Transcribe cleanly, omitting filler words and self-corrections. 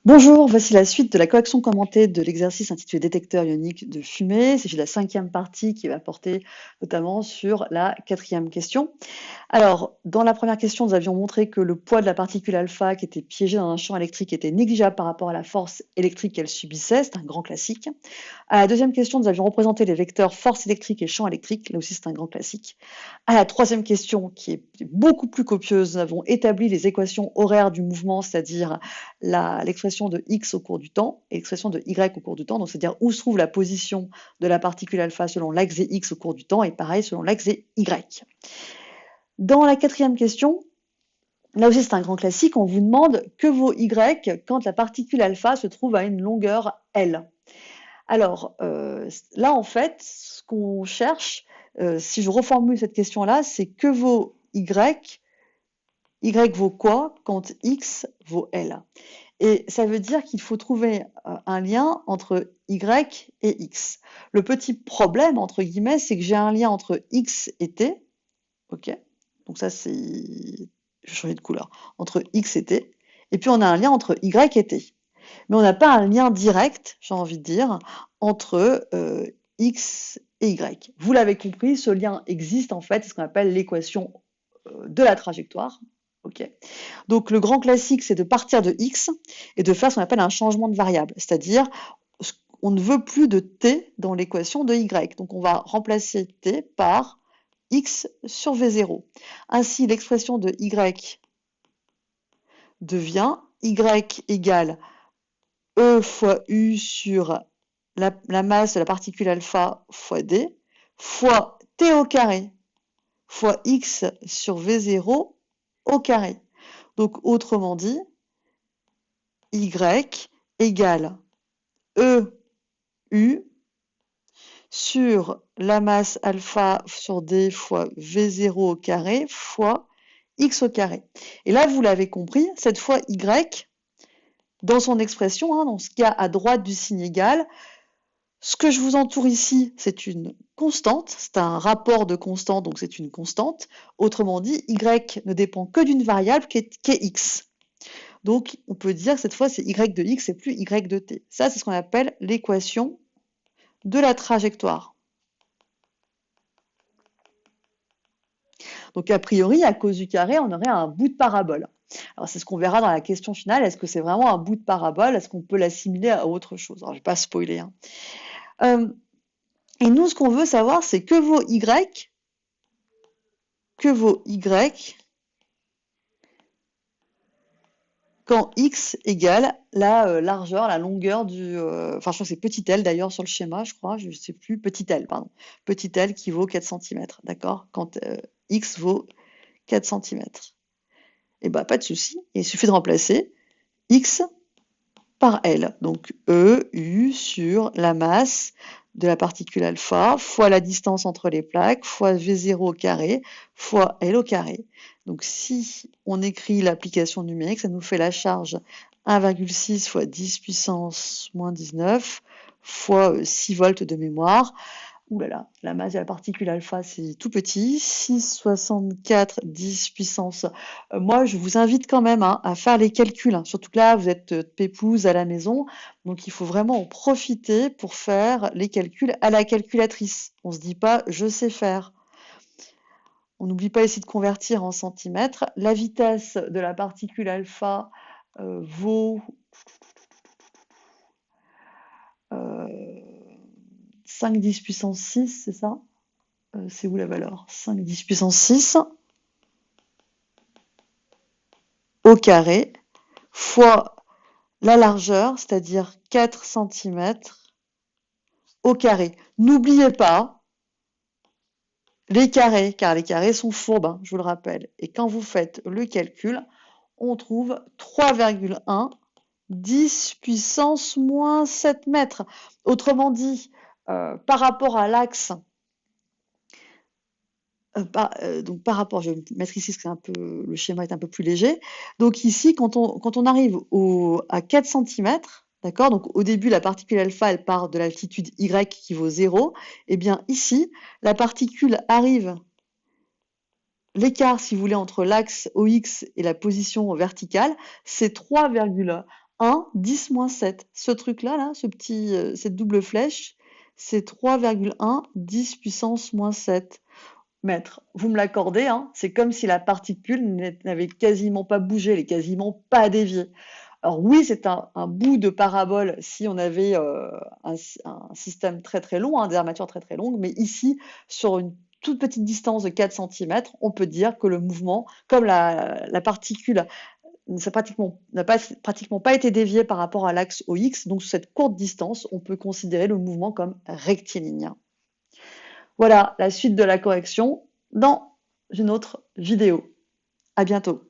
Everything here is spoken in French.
Bonjour, voici la suite de la correction commentée de l'exercice intitulé Détecteur ionique de fumée. C'est la cinquième partie qui va porter notamment sur la quatrième question. Alors, dans la première question, nous avions montré que le poids de la particule alpha qui était piégée dans un champ électrique était négligeable par rapport à la force électrique qu'elle subissait. C'est un grand classique. À la deuxième question, nous avions représenté les vecteurs force électrique et champ électrique. Là aussi, c'est un grand classique. À la troisième question, qui est beaucoup plus copieuse, nous avons établi les équations horaires du mouvement, c'est-à-dire l'expression de x au cours du temps et l'expression de y au cours du temps, donc c'est-à-dire où se trouve la position de la particule alpha selon l'axe x au cours du temps et pareil selon l'axe y. Dans la quatrième question, là aussi c'est un grand classique, on vous demande que vaut y quand la particule alpha se trouve à une longueur L. Alors là en fait, ce qu'on cherche, si je reformule cette question-là, c'est que vaut y vaut quoi quand x vaut L? Et ça veut dire qu'il faut trouver un lien entre y et x. Le petit problème, entre guillemets, c'est que j'ai un lien entre x et t, ok? Donc ça, c'est... Je vais changer de couleur. Entre x et t. Et puis on a un lien entre y et t. Mais on n'a pas un lien direct, j'ai envie de dire, entre x et y. Vous l'avez compris, ce lien existe en fait, c'est ce qu'on appelle l'équation de la trajectoire. Ok. Donc le grand classique, c'est de partir de x et de faire ce qu'on appelle un changement de variable, c'est-à-dire on ne veut plus de t dans l'équation de y. Donc on va remplacer t par x sur v0. Ainsi, l'expression de y devient y égale E fois U sur la masse de la particule alpha fois D fois T au carré fois X sur V0 au carré. Donc, autrement dit, Y égale EU sur la masse alpha sur D fois V0 au carré fois X au carré. Et là, vous l'avez compris, cette fois Y, dans son expression, dans ce cas à droite du signe égal, ce que je vous entoure ici, c'est une constante, c'est un rapport de constante, donc c'est une constante. Autrement dit, y ne dépend que d'une variable qui est x. Donc on peut dire que cette fois, c'est y de x et plus y de t. Ça, c'est ce qu'on appelle l'équation de la trajectoire. Donc a priori, à cause du carré, on aurait un bout de parabole. Alors c'est ce qu'on verra dans la question finale. Est-ce que c'est vraiment un bout de parabole? Est-ce qu'on peut l'assimiler à autre chose? Alors je ne vais pas spoiler. Et nous, ce qu'on veut savoir, c'est que vaut y quand x égale la largeur, la longueur du... enfin, je crois que c'est petit l d'ailleurs sur le schéma, je crois, je ne sais plus, petit l, pardon. Petit l qui vaut 4 cm, d'accord? Quand x vaut 4 cm. Et bah, pas de souci, il suffit de remplacer x par L. Donc E, U sur la masse de la particule alpha fois la distance entre les plaques fois V0 au carré fois L au carré. Donc si on écrit l'application numérique, ça nous fait la charge 1,6 fois 10 puissance moins 19 fois 6 volts de mémoire. Ouh là là, la masse de la particule alpha, c'est tout petit, 6,64 10 puissance. Moi, je vous invite quand même à faire les calculs, surtout que là, vous êtes pépouze à la maison, donc il faut vraiment en profiter pour faire les calculs à la calculatrice. On ne se dit pas « je sais faire ». On n'oublie pas ici de convertir en centimètres. La vitesse de la particule alpha vaut... 5 10 puissance 6, c'est ça? C'est où la valeur? 5 10 puissance 6 au carré fois la largeur, c'est-à-dire 4 cm au carré. N'oubliez pas les carrés, car les carrés sont fourbes, je vous le rappelle. Et quand vous faites le calcul, on trouve 3,1 10 puissance moins 7 mètres. Autrement dit, par rapport à l'axe, donc par rapport, je vais mettre ici, parce que le schéma est un peu plus léger. Donc ici, quand on arrive à 4 cm, d'accord, donc au début, la particule alpha, elle part de l'altitude y qui vaut 0. Et bien ici, la particule arrive, l'écart, si vous voulez, entre l'axe OX et la position verticale, c'est 3,1 1, 10 moins 7. Ce truc-là, là, cette double flèche, c'est 3,1 10 puissance moins 7 mètres. Vous me l'accordez, hein, c'est comme si la particule n'avait quasiment pas bougé, elle est quasiment pas déviée. Alors oui, c'est un bout de parabole si on avait un système très très long, des armatures très très longues, mais ici, sur une toute petite distance de 4 cm, on peut dire que le mouvement, comme la particule pratiquement pas été déviée par rapport à l'axe OX, donc sur cette courte distance, on peut considérer le mouvement comme rectiligne. Voilà la suite de la correction dans une autre vidéo. À bientôt.